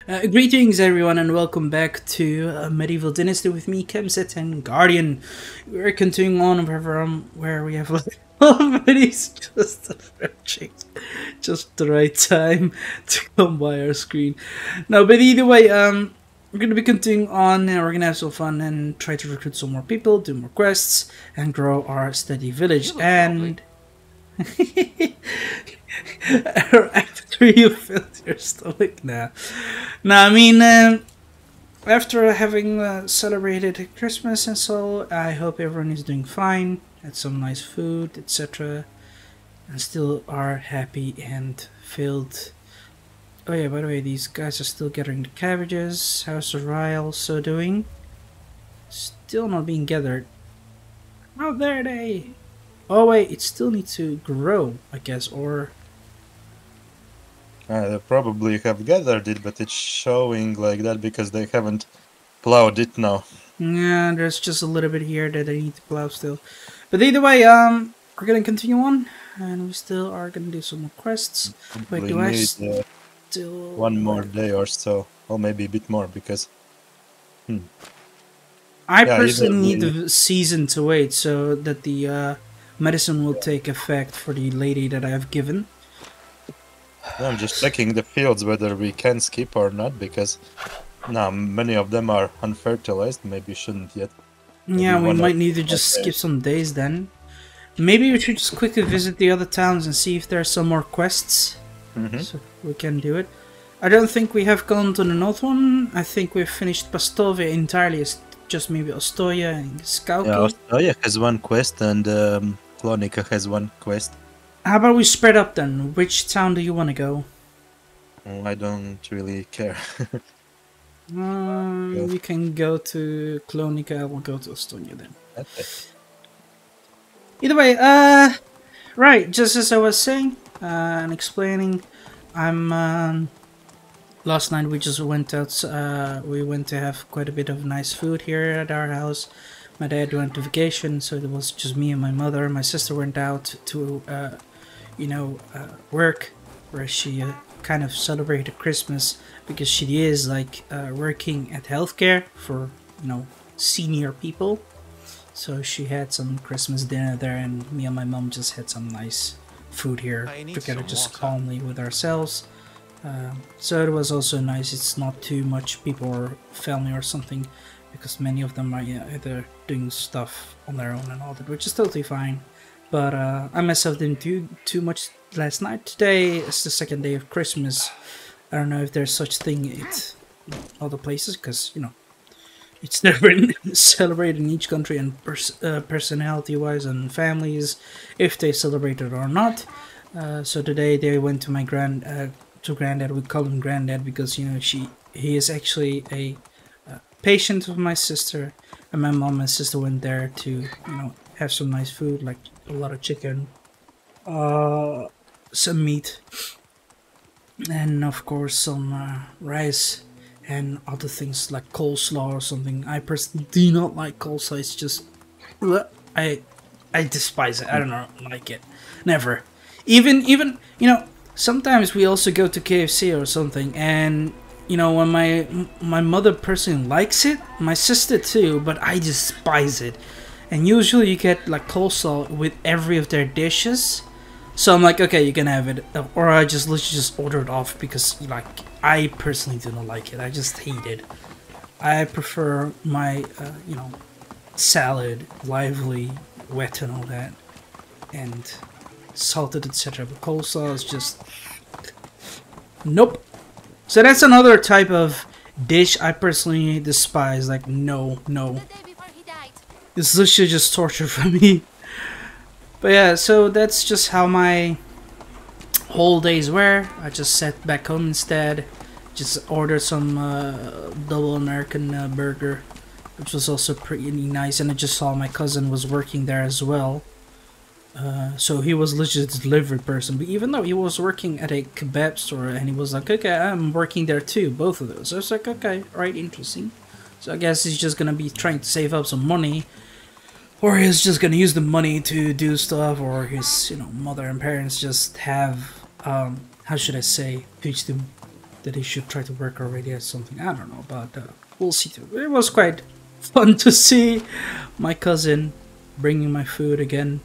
Greetings everyone and welcome back to Medieval Dynasty with me, Kemset and Guardian. We're continuing on where we have like already's just approaching just the right time to come by our screen. No, but either way, we're gonna be continuing on and we're gonna have some fun and try to recruit some more people, do more quests, and grow our steady village. And after you filled your stomach now. Now, I mean, after having celebrated Christmas and so, I hope everyone is doing fine, had some nice food, etc. And still are happy and filled. Oh yeah, by the way, these guys are still gathering the cabbages. How's the rye also doing? Still not being gathered. How dare they? Oh wait, it still needs to grow, I guess, or... They probably have gathered it, but it's showing like that because they haven't plowed it now. Yeah, there's just a little bit here that I need to plow still. But either way, we're gonna continue on, and we still are gonna do some more quests. Wait, We do I need still... one more day or so, or maybe a bit more, because... I Yeah, personally need either the season to wait so that the medicine will take effect for the lady that I have given. I'm just checking the fields whether we can skip or not, because now many of them are unfertilized. Maybe shouldn't yet. Yeah, we one might or need to two just more skip days. some days then. Maybe we should just quickly visit the other towns and see if there are some more quests. So we can do it. I don't think we have gone to the north one. I think we've finished Pastovia entirely. It's just maybe Ostoya and Skauki. Yeah, Australia has one quest, and Klonika has one quest. How about we spread up then? Which town do you want to go? I don't really care. We can go to Klonika. I will go to Estonia then. Okay. Either way, right, just as I was saying and explaining, last night we just went out, we went to have quite a bit of nice food here at our house. My dad went to vacation, so it was just me and my mother. My sister went out to, work, where she kind of celebrated Christmas, because she is, like, working at healthcare for, senior people. So she had some Christmas dinner there, and me and my mom just had some nice food here together, just calmly with ourselves. So it was also nice. It's not too much people or family or something, because many of them are either doing stuff on their own and all that, which is totally fine. But I myself didn't do too much last night. Today is the second day of Christmas. I don't know if there's such thing at other places, because it's never celebrated in each country, and personality-wise and families, if they celebrate it or not. So today they went to my granddad. We call him granddad because he is actually a patient of my sister, and my mom and sister went there to have some nice food, like a lot of chicken, some meat, and of course some rice and other things like coleslaw or something. I personally do not like coleslaw. It's just... I despise it. I don't know, like it. Never. Even sometimes we also go to KFC or something, and when my mother personally likes it, my sister too, but I despise it. And usually you get like coleslaw with every of their dishes. So I'm like, okay, you can have it, or I just literally just order it off, because I personally do not like it. I just hate it. I prefer my salad, lively, wet and all that, and salted, etc. But coleslaw is just nope. So that's another type of dish I personally despise. Like no, it's literally just torture for me. But yeah, so that's just how my whole days were. I just sat back home instead, just ordered some double American burger, which was also pretty nice, and I just saw my cousin was working there as well. So he was literally a delivery person, but even though he was working at a kebab store, and he was like, okay, I'm working there too, both of those. I was like, okay, right, interesting. So I guess he's just gonna be trying to save up some money, or he's just gonna use the money to do stuff, or his mother and parents just have how should I say, teach them that he should try to work already at something. I don't know, but we'll see. It was quite fun to see my cousin bringing my food again.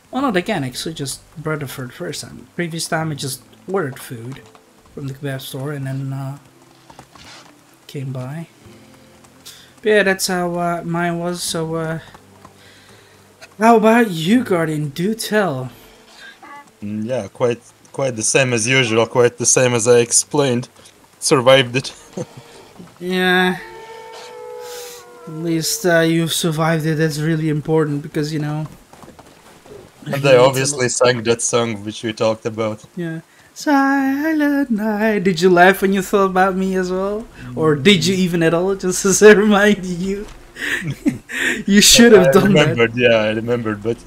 Well, not again, actually, just brought it for the first time. Previous time, I just ordered food from the kebab store and then came by. But yeah, that's how mine was. So, how about you, Guardian? Do tell. Yeah, quite the same as usual. Quite the same as I explained. Survived it. Yeah. At least you survived it. That's really important because, you know. And they obviously sang that song which we talked about. Yeah. Silent night. Did you laugh when you thought about me as well? Or did you even at all? Just as a reminder you. You should have done that. Yeah, I remembered, but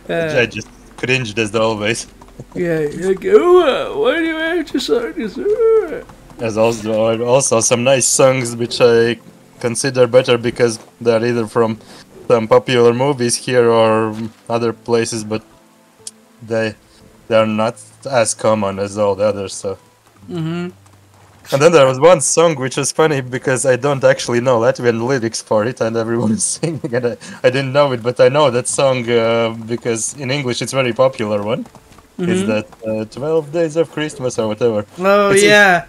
I just cringed as always. Yeah, you're like, oh, why do you have to sing this? There's also some nice songs which I consider better because they're either from some popular movies here or other places, but they're not as common as all the others. So. Mm-hmm. And then there was one song which was funny because I don't actually know Latvian lyrics for it, and everyone is singing, and I didn't know it, but I know that song because in English it's a very popular one. Mm-hmm. It's that 12 Days of Christmas or whatever. Oh, yeah.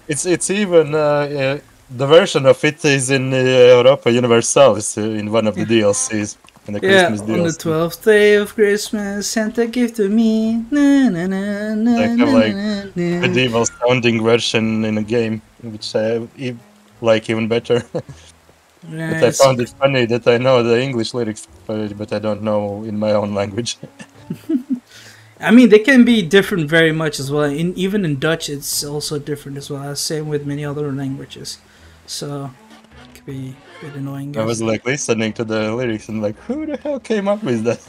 It's even the version of it is in Europa Universalis in one of the DLCs. In the Christmas DLC. On the 12th day of Christmas, Santa gave to me. Na, na, na, na, they have like medieval sounding version in a game, which I like even better. But I found it funny that I know the English lyrics for it, but I don't know in my own language. I mean, they can be different very much as well. Even in Dutch, it's also different as well. Same with many other languages. So, it could be a bit annoying. I was like listening to the lyrics and like, who the hell came up with that?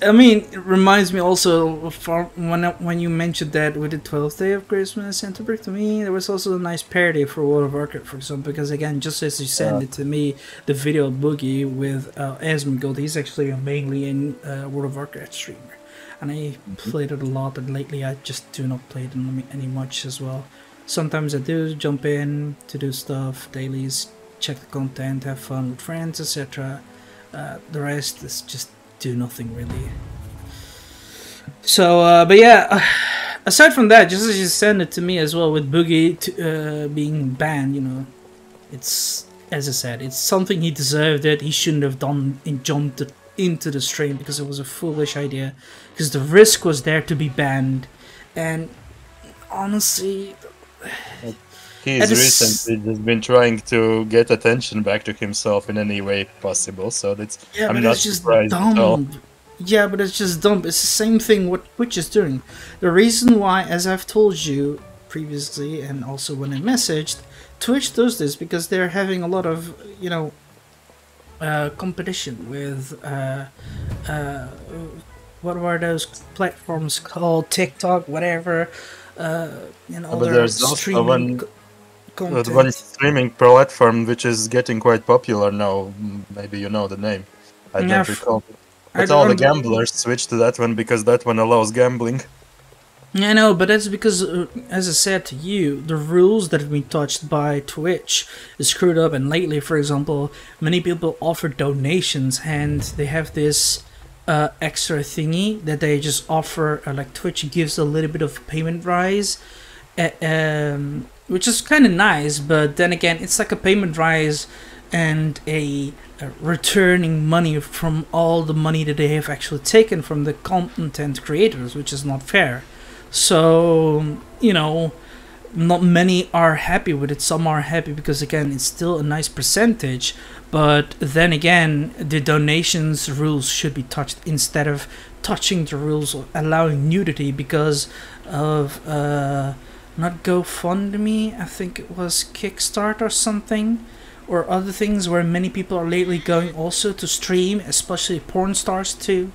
I mean, it reminds me also of when you mentioned that with the 12th day of Christmas, Santa brought to me, there was also a nice parody for World of Warcraft, for example, because again, just as you sent it to me, the video of Boogie with Asmongold, he's actually mainly in World of Warcraft streamer, and I played it a lot, and lately I just do not play it any much as well. Sometimes I do jump in to do stuff, dailies, check the content, have fun with friends, etc. The rest is just do nothing really. So, but yeah, aside from that, just as you sent it to me as well with Boogie being banned, you know, it's, as I said, it's something he deserved it. He shouldn't have done and jumped into the stream because it was a foolish idea. Because the risk was there to be banned, and honestly, he's recently just been trying to get attention back to himself in any way possible, so that's I'm not surprised at all. Yeah, but it's just dumb. It's the same thing what Twitch is doing. The reason why, as I've told you previously and also when I messaged, Twitch does this because they're having a lot of, you know, competition with what were those platforms called? TikTok, whatever, and all but there's also one streaming platform which is getting quite popular now. Maybe you know the name. I don't recall. But all the gamblers switched to that one because that one allows gambling. I know, but that's because, as I said to you, the rules that have been touched by Twitch is screwed up. And lately, for example, many people offer donations, and they have this extra thingy that they just offer. Like Twitch gives a little bit of payment rise, which is kind of nice. But then again, it's like a payment rise and a returning money from all the money that they have actually taken from the content creators, which is not fair. So, you know, not many are happy with it. Some are happy because, again, it's still a nice percentage. But then again, the donations rules should be touched instead of touching the rules of allowing nudity because of, not GoFundMe, I think it was Kickstart or something, or other things where many people are lately going also to stream, especially porn stars too.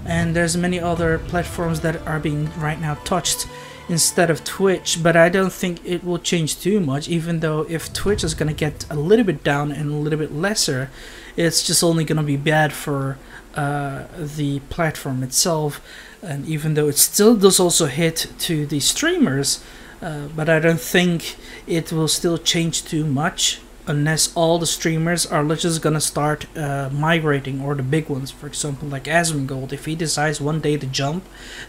And there's many other platforms that are being right now touched instead of Twitch, but I don't think it will change too much, even though if Twitch is going to get a little bit down and a little bit lesser, it's just only going to be bad for the platform itself. And even though it still does also hit to the streamers, but I don't think it will still change too much unless all the streamers are just gonna start migrating, or the big ones, for example, like Asmongold. If he decides one day to jump,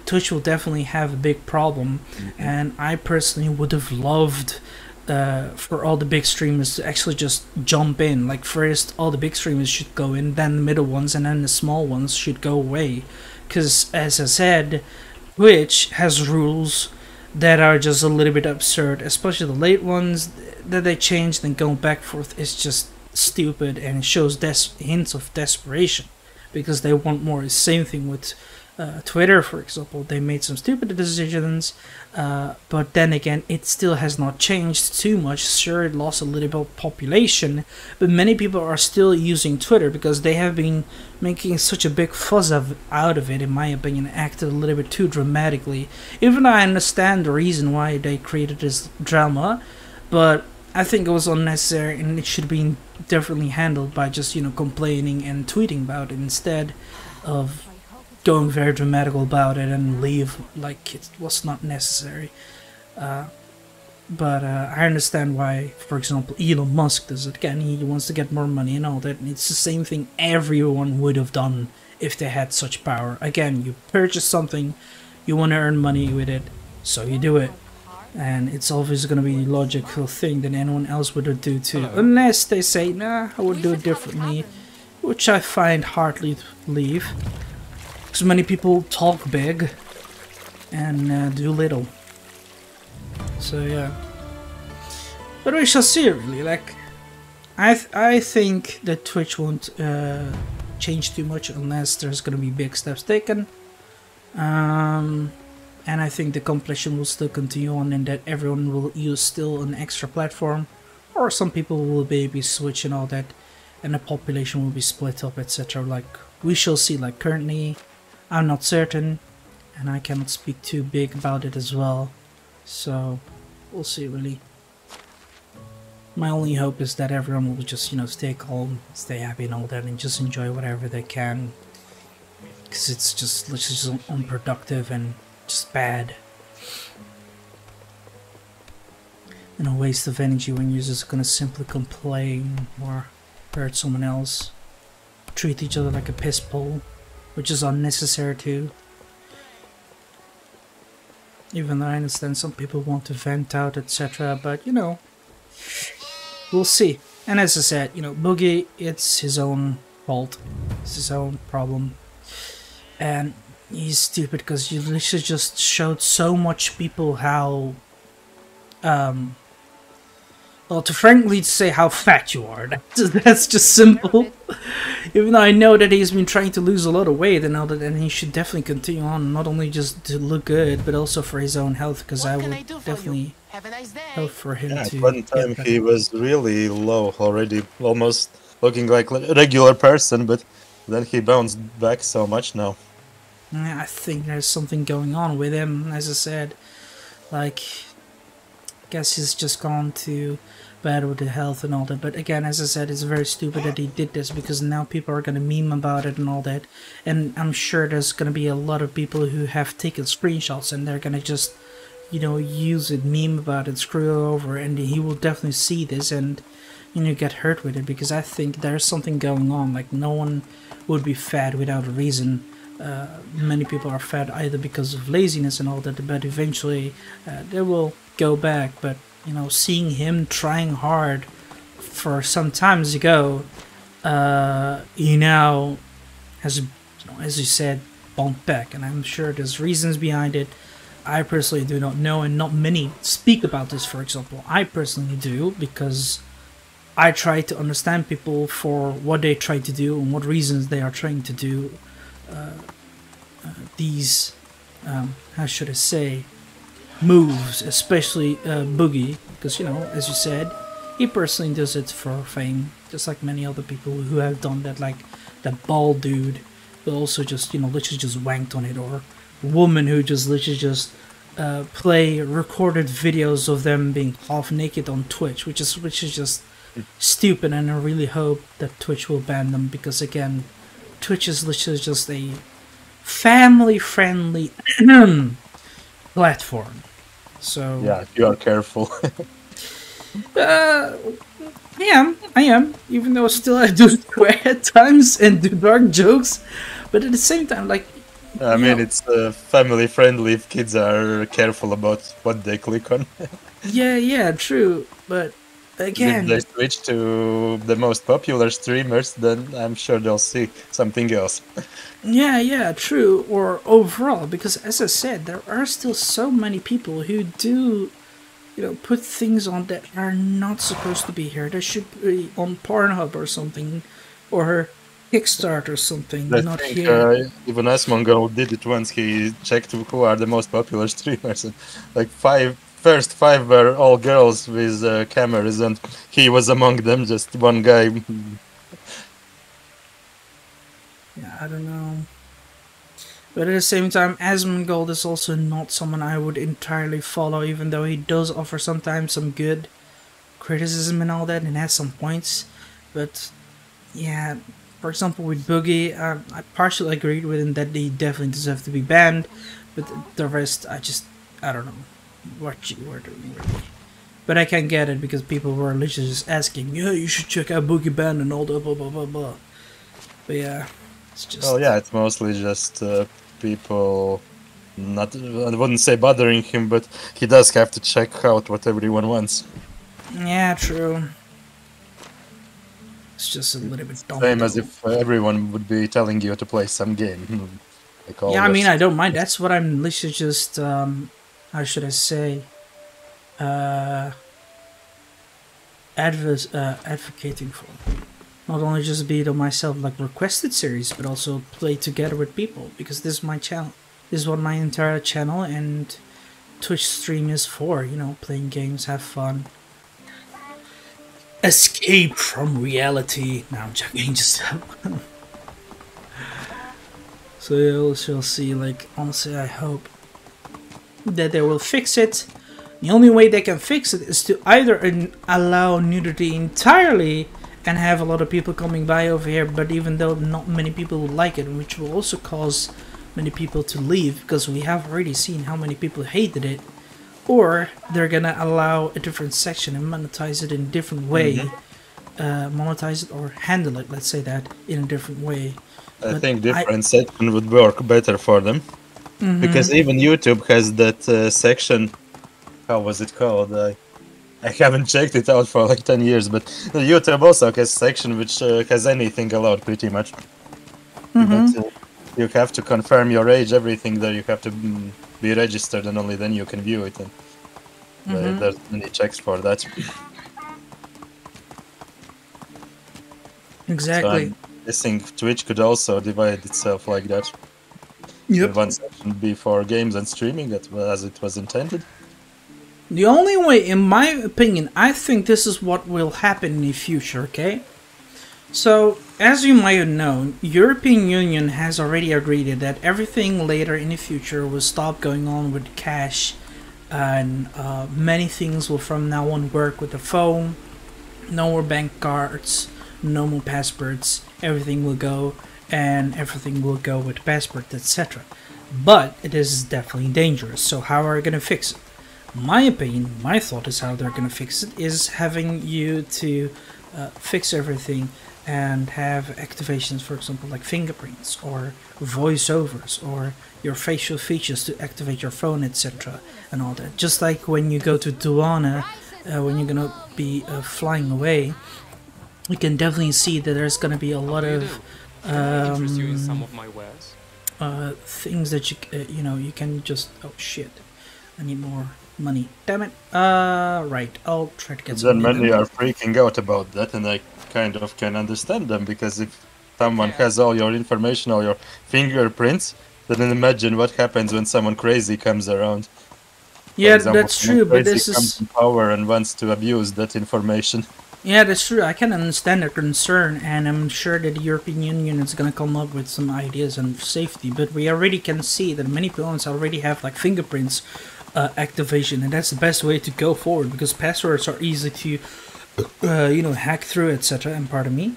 Twitch will definitely have a big problem. And I personally would have loved for all the big streamers to actually just jump in. Like, first all the big streamers should go in, then the middle ones, and then the small ones should go away. Because, as I said, Twitch has rules that are just a little bit absurd, especially the late ones that they changed and going back forth is just stupid, and it shows hints of desperation because they want more. Same thing with Twitter, for example. They made some stupid decisions, but then again, it still has not changed too much. Sure, it lost a little bit of population, but many people are still using Twitter because they have been making such a big fuss out of it, in my opinion, acted a little bit too dramatically. Even though I understand the reason why they created this drama, but I think it was unnecessary, and it should have been differently handled by just, complaining and tweeting about it instead of going very dramatical about it and leave like it was not necessary. But I understand why, for example, Elon Musk does it. Again, he wants to get more money and all that, and it's the same thing everyone would have done if they had such power. Again, you purchase something, you want to earn money with it, so you do it. And it's always going to be a logical thing that anyone else would do too. Unless they say, nah, I would do it differently, which I find hardly to believe. Because many people talk big and do little. So yeah. But we shall see, really. Like, I think that Twitch won't change too much unless there's going to be big steps taken. And I think the competition will still continue on, and that everyone will use still an extra platform, or some people will maybe switch and all that, and the population will be split up, etc. Like, we shall see. Like, currently I'm not certain, and I cannot speak too big about it as well, so we'll see, really. My only hope is that everyone will just, stay calm, stay happy and all that, and just enjoy whatever they can, because it's just literally just unproductive and just bad, and a waste of energy when you're just gonna simply complain or hurt someone else, treat each other like a piss bowl, which is unnecessary too. Even though I understand some people want to vent out, etc., but we'll see. And as I said, Boogie, it's his own fault, it's his own problem, and he's stupid because you literally just showed so much people how, well, to frankly say how fat you are. That's just simple. Even though I know that he's been trying to lose a lot of weight and all that, and he should definitely continue on, not only just to look good, but also for his own health, because I would definitely hope for him to... At one time he was really low already, almost looking like a regular person, but then he bounced back so much now. I think there's something going on with him, as I said. Like, I guess he's just gone too bad with the health and all that. But again, as I said, it's very stupid that he did this, because now people are going to meme about it and all that. And I'm sure there's going to be a lot of people who have taken screenshots and they're going to just, use it, meme about it, screw it over. And he will definitely see this and, get hurt with it, because I think there's something going on. Like, no one would be fat without a reason. Many people are fat either because of laziness and all that, but eventually they will go back. But seeing him trying hard for some times ago, he now has, as you said, bumped back, and I'm sure there's reasons behind it. I personally do not know, and not many speak about this. For example, I personally do, because I try to understand people for what they try to do and what reasons they are trying to do these, how should I say, moves, especially Boogie, because, as you said, he personally does it for fame, just like many other people who have done that, like that bald dude who also just, literally just wanked on it, or a woman who just literally just play recorded videos of them being half naked on Twitch, which is just stupid, and I really hope that Twitch will ban them, because again, Twitch is literally just a family-friendly platform. So Yeah, if you are careful. yeah, I am. Even though still I do swear at times and do dark jokes, but at the same time, like, I mean, it's family friendly if kids are careful about what they click on. yeah, true. But again, If they switch to the most popular streamers, then I'm sure they'll see something else. yeah, true. Or overall, because as I said, there are still so many people who do, put things on that are not supposed to be here. They should be on Pornhub or something, or Kickstart or something, I not think here. even Asmongo did it once. He checked who are the most popular streamers, and like first five were all girls with cameras, and he was among them. Just one guy. Yeah, I don't know. But at the same time, Asmongold is also not someone I would entirely follow, even though he does offer sometimes some good criticism and all that, and has some points. But yeah, for example, with Boogie, I partially agreed with him that he definitely deserves to be banned, but the rest, I don't know what you were doing really. But I can get it, because people were literally just asking, yeah, you should check out Boogie Ban and all that, blah blah blah blah. But yeah, it's just. Well, yeah, it's mostly just people. Not, I wouldn't say bothering him, but he does have to check out what everyone wants. Yeah, true. It's just a little bit dumb. Same as if everyone would be telling you to play some game. Like Yeah, I mean, I don't mind. That's what I'm literally just, how should I say, advocating for. Not only just be it on myself, like requested series, but also play together with people, because this is my channel. This is what my entire channel and Twitch stream is for, playing games, have fun. Escape from reality. Now I'm joking, just so yeah, we shall see. Like, honestly, I hope that they will fix it. The only way they can fix it is to either allow nudity entirely and have a lot of people coming by over here, but even though not many people will like it, which will also cause many people to leave, because we have already seen how many people hated it. Or they're gonna allow a different section and monetize it in a different way. Monetize it or handle it, let's say that, in a different way. I think different section would work better for them. Because even YouTube has that section. How was it called? I haven't checked it out for like 10 years, but YouTube also has a section which has anything allowed pretty much. But, you have to confirm your age, everything there. You have to be registered, and only then you can view it. And there's many checks for that. Exactly. So I'm guessing Twitch could also divide itself like that. Yep. One section be for games and streaming, as it was intended. The only way, in my opinion, I think this is what will happen in the future, okay? So, as you might have known, European Union has already agreed that everything later in the future will stop going on with cash, and many things will from now on work with the phone, no more bank cards, no more passports, everything will go, and everything will go with passport, etc. But it is definitely dangerous, so how are we going to fix it? My opinion, my thought is how they're going to fix it is having you to fix everything and have activations, for example, like fingerprints or voiceovers or your facial features to activate your phone, etc. and all that. Just like when you go to Duana, when you're going to be flying away, you can definitely see that there's going to be a lot of things that you can just, oh shit, I need more money, damn it. Right, I'll try to get some. Then many are freaking out about that, and I kind of can understand them, because if someone has all your information, all your fingerprints, then imagine what happens when someone crazy comes around. Yeah, example, that's true, but this comes is in power and wants to abuse that information. yeah, that's true. I can understand their concern, and I'm sure that the European Union is going to come up with some ideas on safety. But we already can see that many phones already have like fingerprints activation, and that's the best way to go forward because passwords are easy to hack through, etc. And pardon me,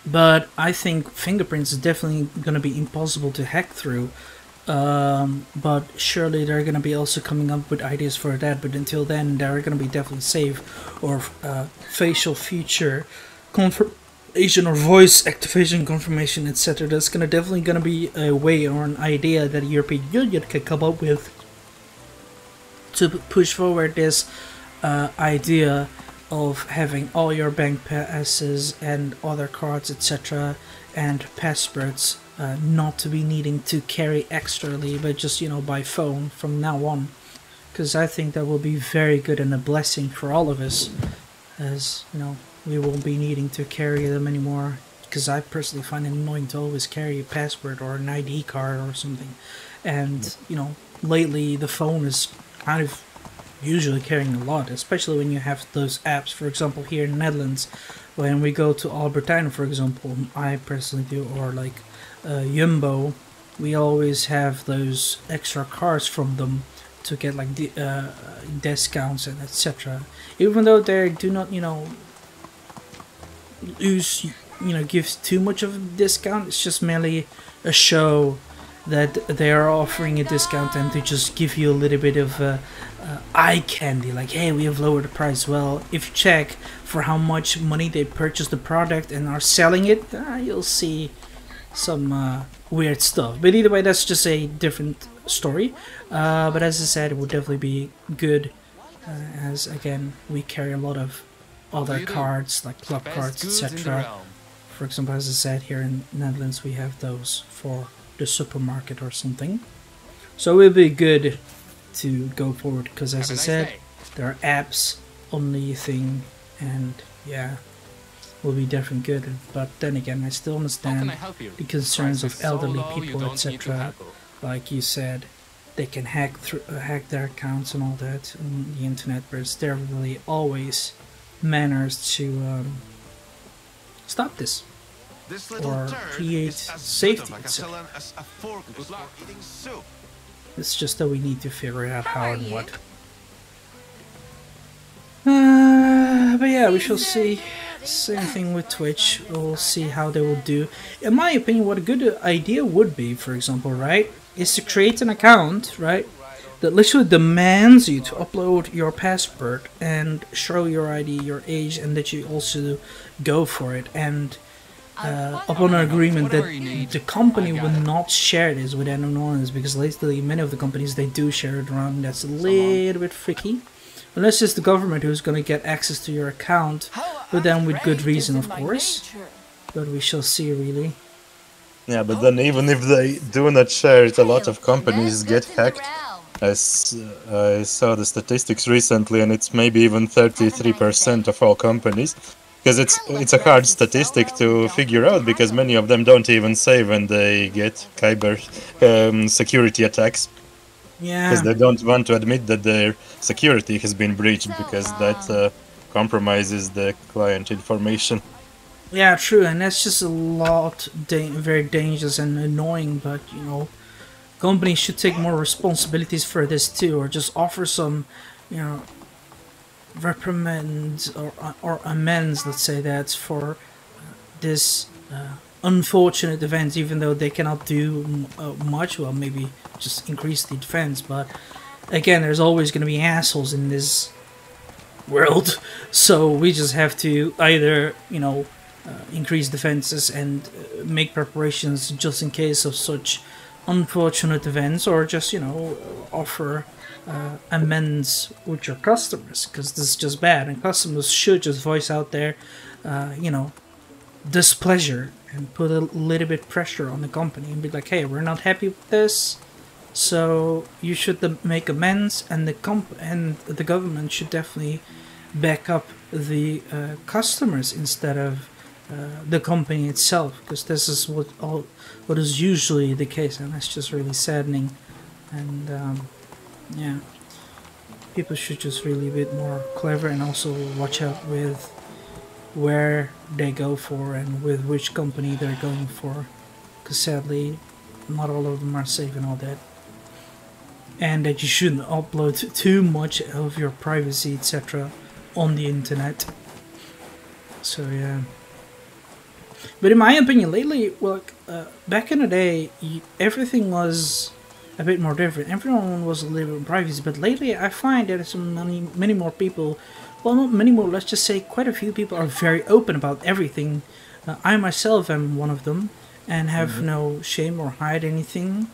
but I think fingerprints is definitely going to be impossible to hack through. But surely they're going to be also coming up with ideas for that. But until then, they're going to be definitely safe, or facial feature confirmation or voice activation confirmation, etc. That's definitely going to be a way or an idea that the European Union can come up with to push forward this idea of having all your bank passes and other cards, etc., and passwords not to be needing to carry extrally, but just by phone from now on, because I think that will be very good and a blessing for all of us, as we won't be needing to carry them anymore. Because I personally find it annoying to always carry a passport or an ID card or something, and lately the phone is kind of usually carrying a lot, especially when you have those apps. For example, here in the Netherlands, when we go to Albertijn, for example, I personally do, or like Jumbo, we always have those extra cards from them to get like discounts and etc. Even though they do not give too much of a discount, it's just merely a show that they are offering a discount and to just give you a little bit of eye candy, like, hey, we have lowered the price. Well, if you check for how much money they purchased the product and are selling it, you'll see some weird stuff. But either way, that's just a different story. But as I said, it would definitely be good, as again, we carry a lot of other cards, like club cards, etc. For example, as I said, here in Netherlands, we have those for the supermarket or something. So it would be good to go forward, because as I said, there are apps on the thing, and yeah, will be definitely good. But then again, I still understand the concerns of elderly people, etc. Like you said, they can hack their accounts and all that on the internet, but there are really always manners to stop this or create safety, etc. It's just that we need to figure out how and what. But yeah, we shall see. Same thing with Twitch. We'll see how they will do. In my opinion, what a good idea would be, for example, right, is to create an account, right, that literally demands you to upload your passport and show your ID, your age, and that you also go for it. And upon an agreement that the company will not share this with anyone else, because lately many of the companies, they do share it around. That's a little bit freaky. Unless it's the government who's going to get access to your account, but then with good reason, of course. But we shall see, really. Yeah, but then even if they do not share it, a lot of companies get hacked. I saw the statistics recently, and it's maybe even 33% of all companies. Because it's a hard statistic to figure out, because many of them don't even say when they get cyber security attacks. Yeah. Because they don't want to admit that their security has been breached, because that compromises the client information. Yeah, true, and that's just a lot very dangerous and annoying. But companies should take more responsibilities for this too, or just offer some, reprimands or amends, let's say that, for this unfortunate events, even though they cannot do much. Well, maybe just increase the defense, but again, there's always going to be assholes in this world, so we just have to either increase defenses and make preparations just in case of such unfortunate events, or just offer amends with your customers, because this is just bad, and customers should just voice out their displeasure and put a little bit pressure on the company and be like, hey, we're not happy with this, so you should make amends, and the government should definitely back up the customers instead of the company itself, because this is what is usually the case, and that's just really saddening. And yeah, people should just really be a bit more clever, and also watch out with where they go for and with which company they're going for, because sadly not all of them are safe and all that. and that you shouldn't upload too much of your privacy, etc., on the internet. So yeah. But in my opinion, lately, well, back in the day, everything was a bit more different. Everyone was a little bit privacy, but lately I find that many more people, well, not many more, let's just say quite a few people are very open about everything. I myself am one of them, and have no shame or hide anything.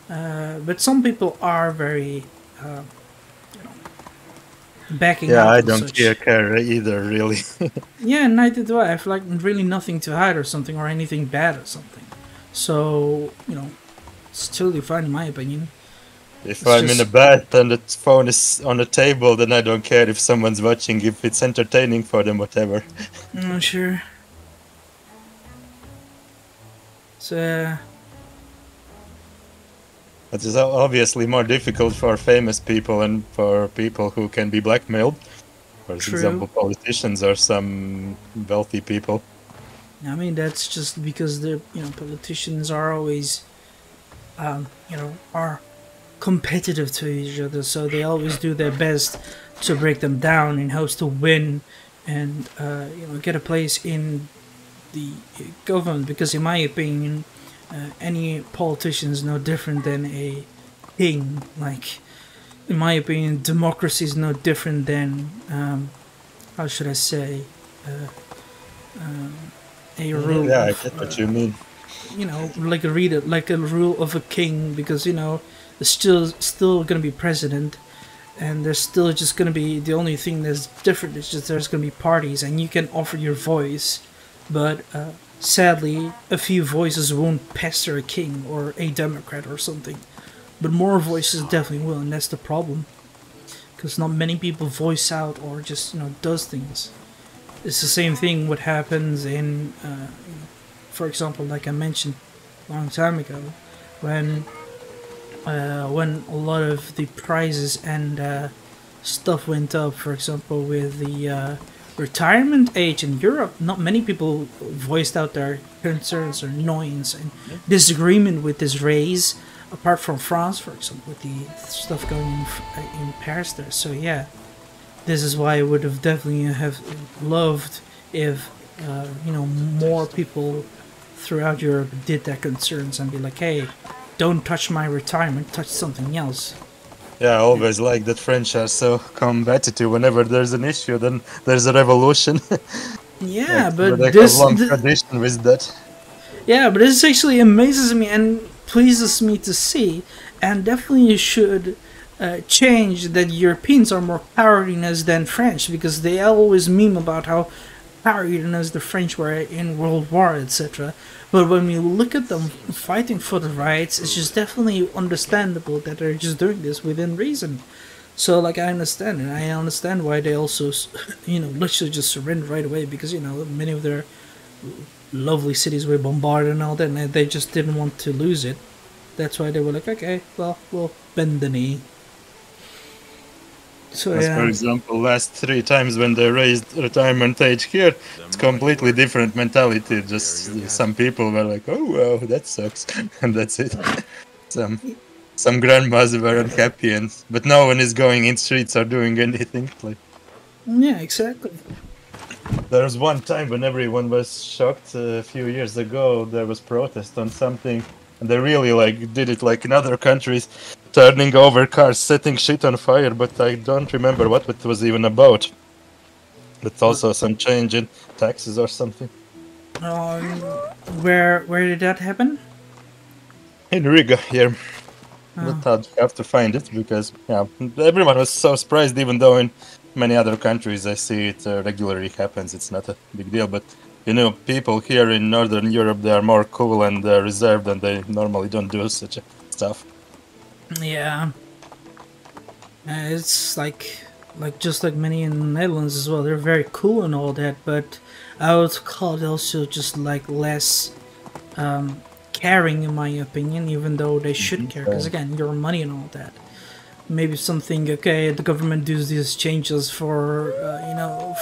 But some people are very backing Yeah, out I and don't such. care either, really. Yeah, neither do I. I have like really nothing to hide or something, or anything bad or something. So, it's totally fine in my opinion. If It's I'm in a just, bed and the phone is on the table, then I don't care if someone's watching, if it's entertaining for them, whatever. I'm not sure. So, It is obviously more difficult for famous people and for people who can be blackmailed. For true. example, politicians or some wealthy people. I mean, that's just because politicians are always, are competitive to each other, so they always do their best to break them down in hopes to win and, get a place in the government. Because in my opinion, any politician is no different than a king. Like, in my opinion, democracy is no different than, how should I say, uh, a rule Yeah, I of, get what you mean. like a rule of a king. Because there's still gonna be president, and there's still just gonna be, the only thing that's different is just there's gonna be parties, and you can offer your voice, but sadly, a few voices won't pester a king or a Democrat or something. But more voices definitely will, and that's the problem. Because not many people voice out or just, does things. It's the same thing what happens in, for example, like I mentioned a long time ago, when a lot of the prices and stuff went up. For example, with the retirement age in Europe, not many people voiced out their concerns or annoyance and disagreement with this raise, apart from France, for example, with the stuff going in Paris there. So yeah, this is why I would have definitely have loved if more people throughout Europe did their concerns and be like, hey, don't touch my retirement, touch something else. Yeah, I always like that French are so combative. Whenever there's an issue, then there's a revolution. Yeah, Like, but they have long tradition with that. yeah, but this actually amazes me and pleases me to see, and definitely should change that Europeans are more cowardliness than French, because they always meme about how cowardliness the French were in World War, etc. But when we look at them fighting for the rights, it's just definitely understandable that they're just doing this within reason. So, like, I understand, and I understand why they also, literally just surrender right away, because, many of their lovely cities were bombarded and all that, and they just didn't want to lose it. That's why they were like, okay, well, we'll bend the knee. So, As for yeah. example, last 3 times when they raised retirement age here, it's completely different mentality. Just some people were like, "Oh wow, that sucks," and that's it. Some some grandmas were unhappy, but no one is going in streets or doing anything. Like, Yeah, exactly. there was one time when everyone was shocked a few years ago. There was protest on something, and they really did it like in other countries, turning over cars, setting shit on fire. But I don't remember what it was even about. It's also some change in taxes or something. Um, where did that happen? In Riga here. Oh. But I'd have to find it because everyone was so surprised. Even though in many other countries I see it regularly happens, it's not a big deal. But people here in Northern Europe, they are more cool and reserved, and they normally don't do such stuff. Yeah. It's just like many in the Netherlands as well. They're very cool and all that, but I would call it also just like less caring, in my opinion. Even though they should care, because again, your money and all that. Maybe something, okay, the government does these changes for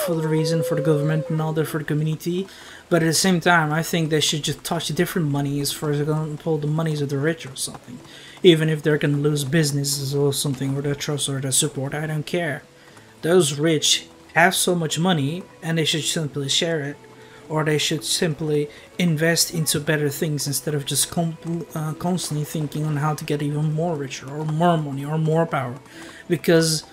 for the reason, for the government and all that, for the community. But at the same time, I think they should just touch different monies. For example, the monies of the rich or something. Even if they're gonna lose businesses or something, or their trust or their support, I don't care. Those rich have so much money and they should simply share it. Or they should simply invest into better things instead of just constantly thinking on how to get even more richer or more money or more power. Because,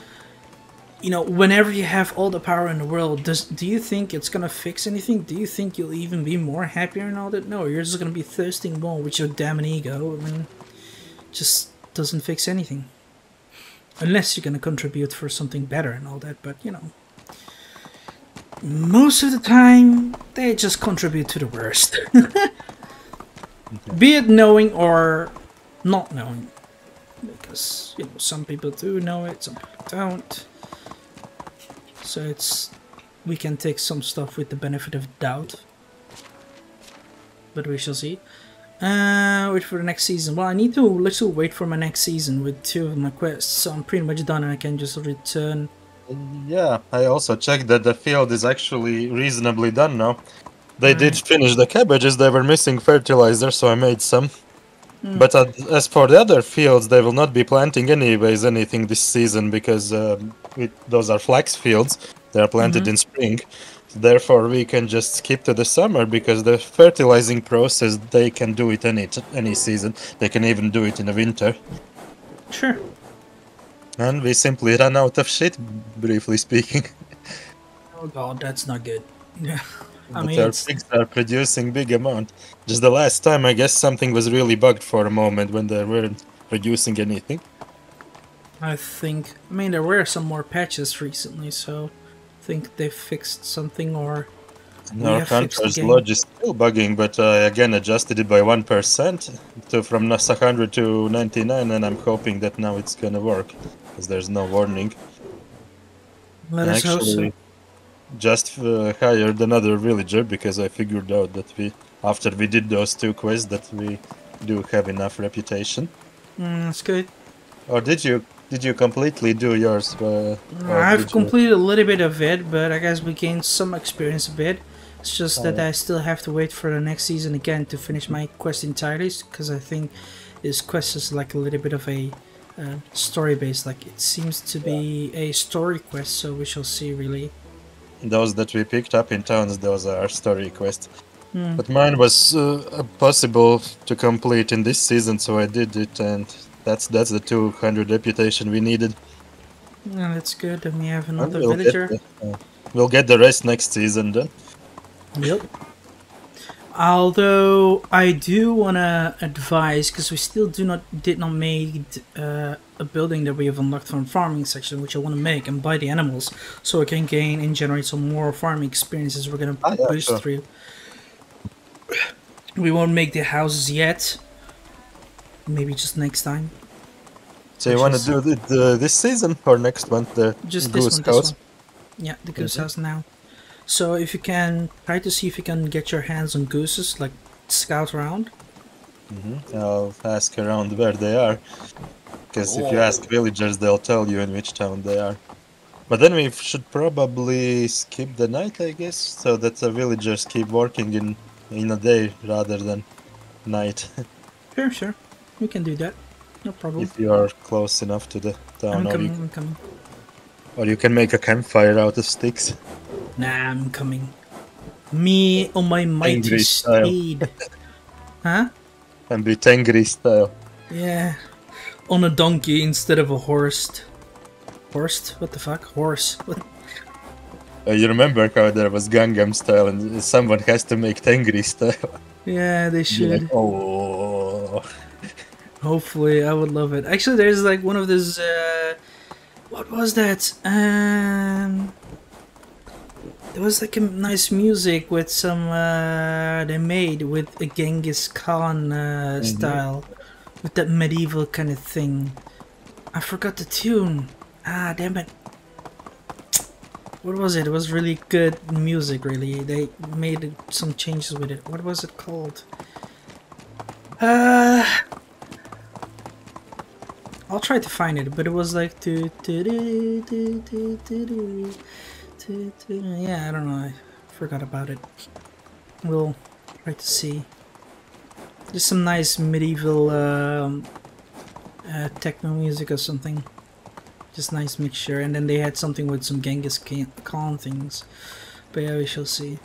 you know, whenever you have all the power in the world, do you think it's gonna fix anything? Do you think you'll even be more happier and all that? No, you're just gonna be thirsting more with your damn ego, and just doesn't fix anything. Unless you're gonna contribute for something better and all that, but you know. Most of the time, they just contribute to the worst. Be it knowing or not knowing. Because, you know, some people do know it, some people don't. So it's... we can take some stuff with the benefit of doubt. But we shall see. Wait for the next season. Well, I need to literally wait for my next season with 2 of my quests. So I'm pretty much done and I can just return. Yeah, I also checked that the field is actually reasonably done now. They did finish the cabbages, they were missing fertilizer, so I made some. But as for the other fields, they will not be planting anything this season, because those are flax fields. They are planted in spring. Therefore, we can just skip to the summer, because the fertilizing process, they can do it any season. They can even do it in the winter. Sure. And we simply ran out of shit, briefly speaking. Oh god, that's not good. Yeah. I But mean, our pigs are producing big amount. Just the last time, I guess something was really bugged for a moment when they weren't producing anything. I mean, there were some more patches recently, so I think they fixed something, or Our Hunter's Lodge is still bugging, but I again adjusted it by 1% from 100 to 99, and I'm hoping that now it's gonna work, because there's no warning. Let us hope so. Just hired another villager, because I figured out that after we did those 2 quests, that we do have enough reputation. That's good. Or did you completely do yours? I've completed a little bit of it, but I guess we gained some experience a bit. It's just that I still have to wait for the next season again to finish my quest entirely, because I think this quest is like a little bit of a story based. Like, it seems to be a story quest, so we shall see really. Those that we picked up in towns, those are story quests. But mine was possible to complete in this season, so I did it, and that's the 200 reputation we needed. Yeah, that's good. And we have another villager. We'll get the rest next season then. Yep. Although I do wanna advise, because we still did not make a building that we have unlocked from farming section, which I want to make and buy the animals, so I can gain and generate some more farming experiences. We're gonna boost through. We won't make the houses yet. Maybe just next time. So you want to do it this season or next one? Just Goose this one. Yeah, the goose house now. So if you can try to see if you can get your hands on gooses, like scout around. I'll ask around where they are, because if you ask villagers, they'll tell you in which town they are. But then we should probably skip the night, I guess, so that the villagers keep working in a day rather than night. Sure. We can do that. No problem. If you are close enough to the town. I'm coming. Or you can make a campfire out of sticks. Nah, I'm coming. Me on my mighty steed. Huh? And be Tengri style. Yeah. On a donkey instead of a horse. Horse? What the fuck? Horse. What? You remember how there was Gangnam style and someone has to make Tengri style? Yeah, they should. Like, oh. Hopefully, I would love it. Actually, there's like one of those, what was that? There was like a nice music with some, they made with a Genghis Khan style. With that medieval kind of thing. I forgot the tune. Ah, damn it. What was it? It was really good music, really. They made some changes with it. What was it called? I'll try to find it, but it was like yeah, I don't know, I forgot about it. We'll try to see. There's some nice medieval techno music or something. Just nice mixture. And then they had something with some Genghis Khan things. But yeah, we shall see.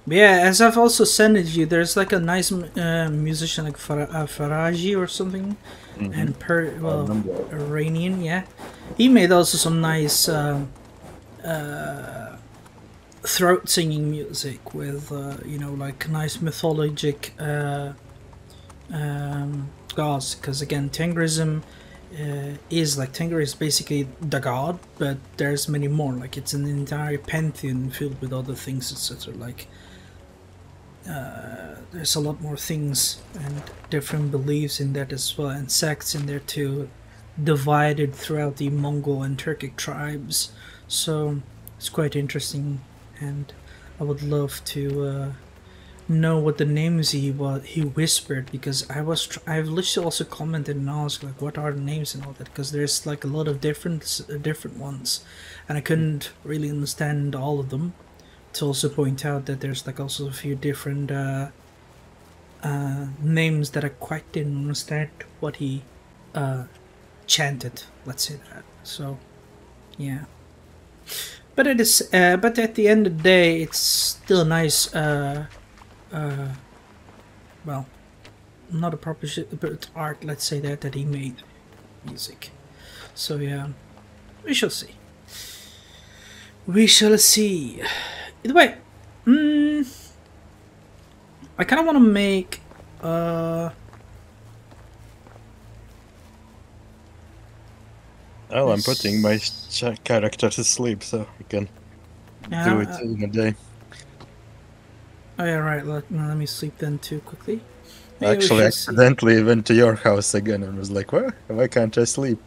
But yeah, as I've also sent it to you, there's like a nice musician like Faraji or something, and Iranian, yeah. He made also some nice throat singing music with you know, like nice mythologic gods. Because again, Tengrism is like, Tengri is basically the god, but there's many more. Like it's an entire pantheon filled with other things, etc. Like there's a lot more things and different beliefs in that as well, and sects in there too, divided throughout the Mongol and Turkic tribes. So it's quite interesting, and I would love to know what the names he whispered, because I've literally also commented and asked like what are the names and all that, because there's like a lot of different ones, and I couldn't really understand all of them. To also point out that there's like also a few different names that I quite didn't understand what he chanted, let's say that. So yeah, but it is but at the end of the day it's still nice well, not a proper but art, let's say that he made music. So yeah, we shall see. We shall see. Either way, I kind of want to make well, I'm putting my character to sleep, so I can do it in a day. Oh yeah, right. Let me sleep then too quickly. Actually, I accidentally went to your house again and was like, "Well, why can't I sleep?"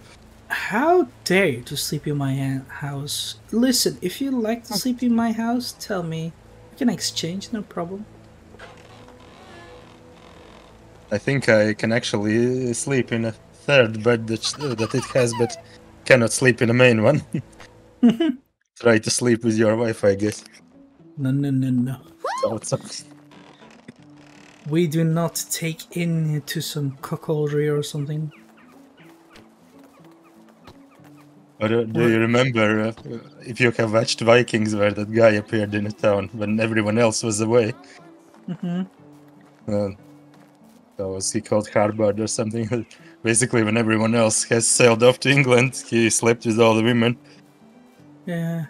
How dare you to sleep in my house? Listen, if you like to sleep in my house, tell me. We can exchange, no problem. I think I can actually sleep in a third bed that it has, but cannot sleep in the main one. Try to sleep with your wife, I guess. No. So, we do not take into some cuckoldry or something. Do you remember, if you have watched Vikings, where that guy appeared in the town when everyone else was away? Was he called Harbard or something? Basically, when everyone else has sailed off to England, he slept with all the women. Yeah.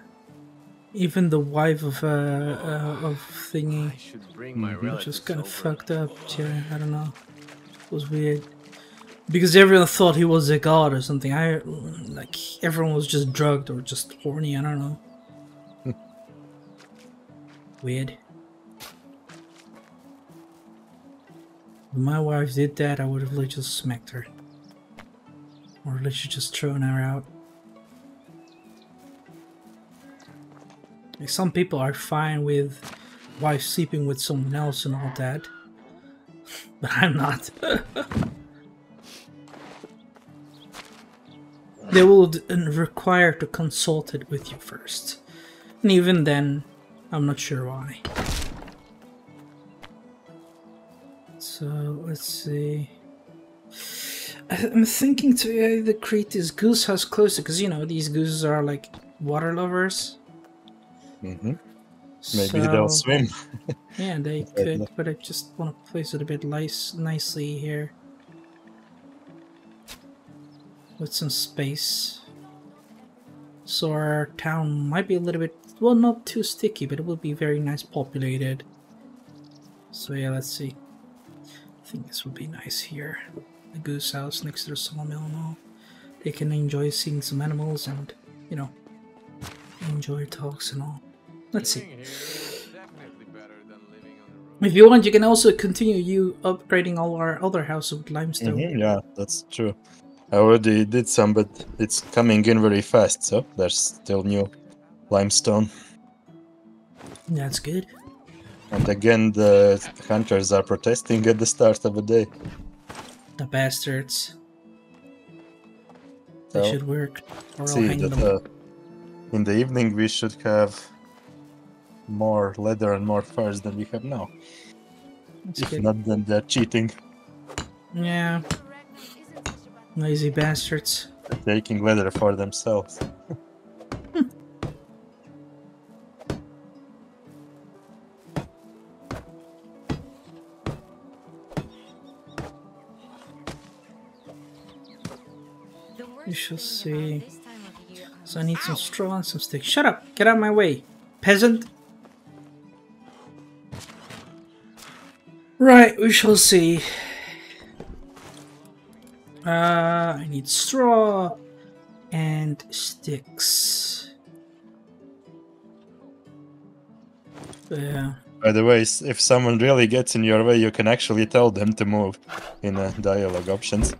Even the wife of thingy, which was kind of fucked up. Yeah, I don't know. It was weird. Because everyone thought he was a god or something. Like, everyone was just drugged or just horny, I don't know. Weird. If my wife did that, I would have literally just smacked her. Or literally just thrown her out. Like, some people are fine with wife sleeping with someone else and all that. But I'm not. They will require to consult it with you first. And even then, I'm not sure why. So, let's see. I'm thinking to either create this goose house closer, because you know, these gooses are like water lovers. Maybe they'll swim. Yeah, they could, but I just want to place it a bit nicely here. With some space. So our town might be a little bit, well, not too sticky, but it will be very nice populated. So yeah, let's see. I think this would be nice here. The goose house next to the sawmill and all. They can enjoy seeing some animals and, you know, enjoy talks and all. Let's see. If you want, you can also continue upgrading all our other houses with limestone. Yeah, that's true. I already did some, but it's coming in very fast, so there's still new limestone. That's good. And again, the hunters are protesting at the start of the day. The bastards. So, they should work, or I'll see hang that, them. In the evening we should have more leather and more furs than we have now. That's If good. not, then they're cheating. Yeah. Lazy bastards. Taking weather for themselves. We shall see. So I need some straw and some sticks. Shut up! Get out of my way, peasant! Right, we shall see. I need straw and sticks. Yeah. By the way, if someone really gets in your way, you can actually tell them to move in dialogue options.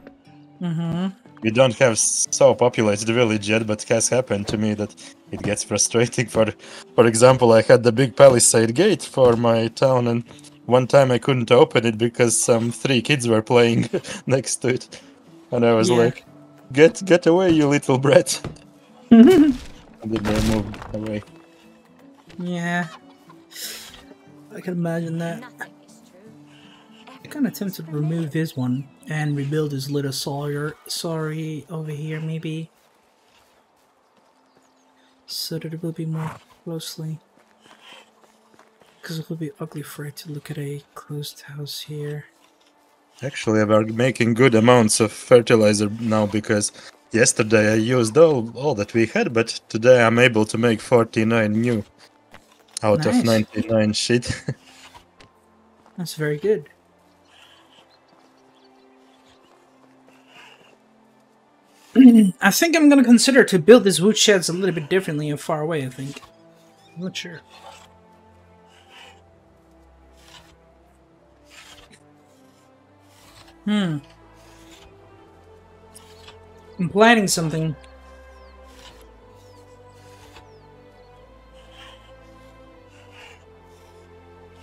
Mm-hmm. We don't have so populated village yet, but it has happened to me that it gets frustrating. For example, I had the big palisade gate for my town, and one time I couldn't open it because some 3 kids were playing next to it, and I was like, "Get away, you little brat!" And then they moved away. Yeah. I can imagine that. I'm kind of tempted to remove this one and rebuild this little sorry over here, maybe. So that it will be more closely. Because it will be ugly for it to look at a closed house here. Actually, we're making good amounts of fertilizer now because yesterday I used all that we had, but today I'm able to make 49 new out of 99 shit. That's very good. I think I'm gonna consider to build these wood sheds a little bit differently and far away, I think. I'm not sure. I'm planning something.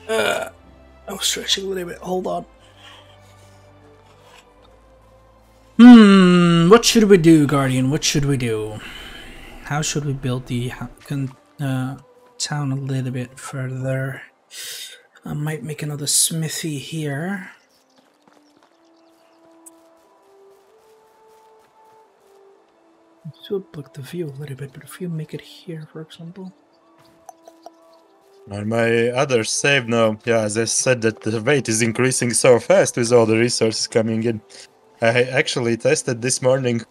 I was stretching a little bit. Hold on. What should we do, Guardian? What should we do? How should we build the town a little bit further? I might make another smithy here. It will block the view a little bit, but if you make it here, for example. On my other save now, yeah, as I said, that the weight is increasing so fast with all the resources coming in. I actually tested this morning.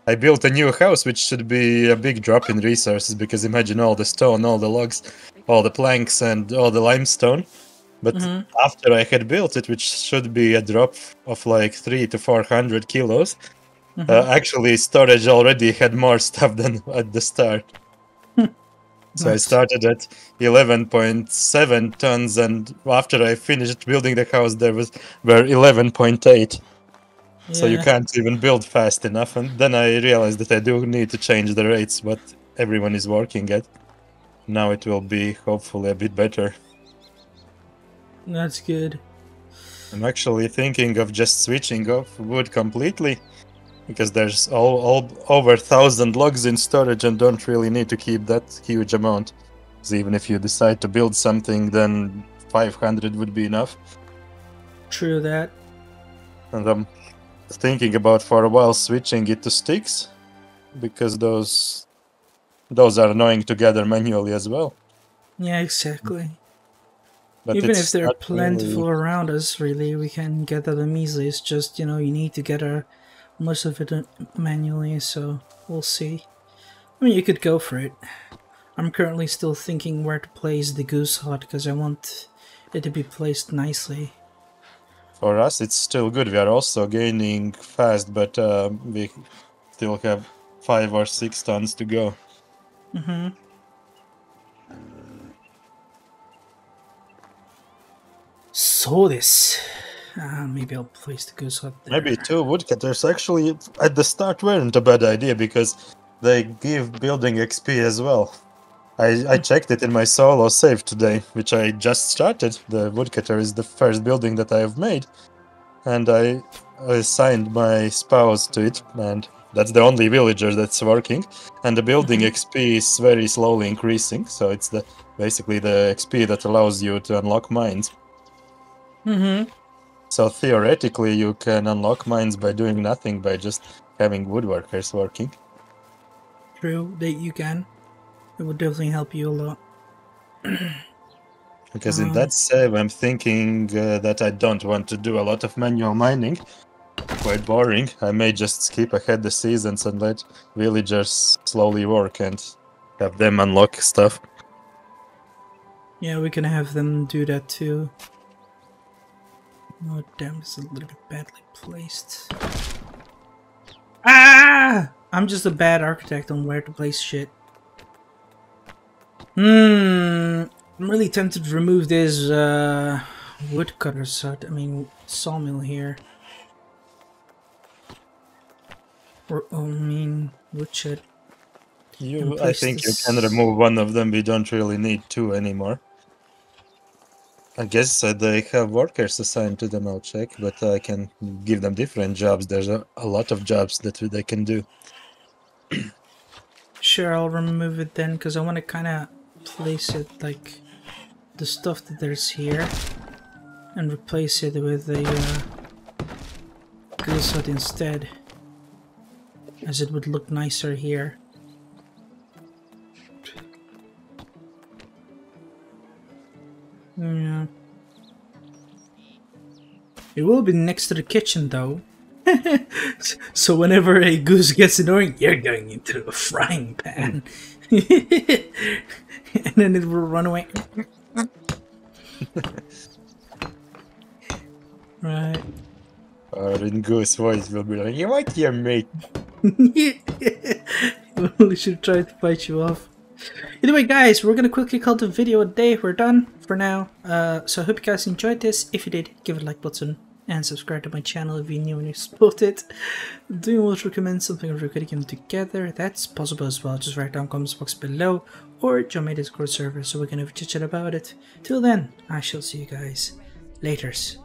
I built a new house, which should be a big drop in resources, because imagine all the stone, all the logs, all the planks, and all the limestone. But after I had built it, which should be a drop of like 300 to 400 kilos, actually storage already had more stuff than at the start. So I started at 11.7 tons, and after I finished building the house, were 11.8. So you can't even build fast enough. And then I realized that I do need to change the rates what everyone is working at. Now it will be hopefully a bit better. That's good. I'm actually thinking of just switching off wood completely, because there's all over 1,000 logs in storage and don't really need to keep that huge amount. So even if you decide to build something, then 500 would be enough. True that. And I'm thinking about for a while switching it to sticks, because those are annoying to gather manually as well. Yeah, exactly. But even if they're not plentiful really around us, really, we can gather them easily. It's just, you need to gather most of it manually, so we'll see. I mean, you could go for it. I'm currently still thinking where to place the goose hut, because I want it to be placed nicely. For us, it's still good. We are also gaining fast, but we still have 5 or 6 tons to go. So this. Maybe I'll place the goose hut there. Maybe 2 woodcutters actually at the start weren't a bad idea, because they give building XP as well. I checked it in my solo save today, which I just started. The woodcutter is the first building that I have made, and I assigned my spouse to it, and that's the only villager that's working. And the building XP is very slowly increasing, so it's basically the XP that allows you to unlock mines. So So theoretically, you can unlock mines by doing nothing, by just having woodworkers working. True, that you can. It would definitely help you a lot. Because in that save, I'm thinking that I don't want to do a lot of manual mining. Quite boring. I may just skip ahead the seasons and let villagers slowly work and have them unlock stuff. Yeah, we can have them do that too. Oh damn, it's a little bit badly placed. Ah! I'm just a bad architect on where to place shit. I'm really tempted to remove this woodcutter sawmill here. Or, woodshed. I think you can remove one of them. We don't really need two anymore. I guess they have workers assigned to them, I'll check, but I can give them different jobs. There's a lot of jobs that they can do. Sure, I'll remove it then, because I want to kind of place it like the stuff that there's here and replace it with a goose hut instead, as it would look nicer here. Yeah. It will be next to the kitchen though. So whenever a goose gets annoying, you're going into a frying pan. And then it will run away. Right. Or in goose voice will be like, "You want your mate?" We should try to fight you off. Anyway guys, we're gonna quickly call the video a day. We're done for now. So I hope you guys enjoyed this. If you did, give it a like button and subscribe to my channel if you're new and you support it. Do you want to recommend something or recording them together? That's possible as well. Just write down comments box below or join my Discord server so we can have a chit chat about it. Till then, I shall see you guys laters.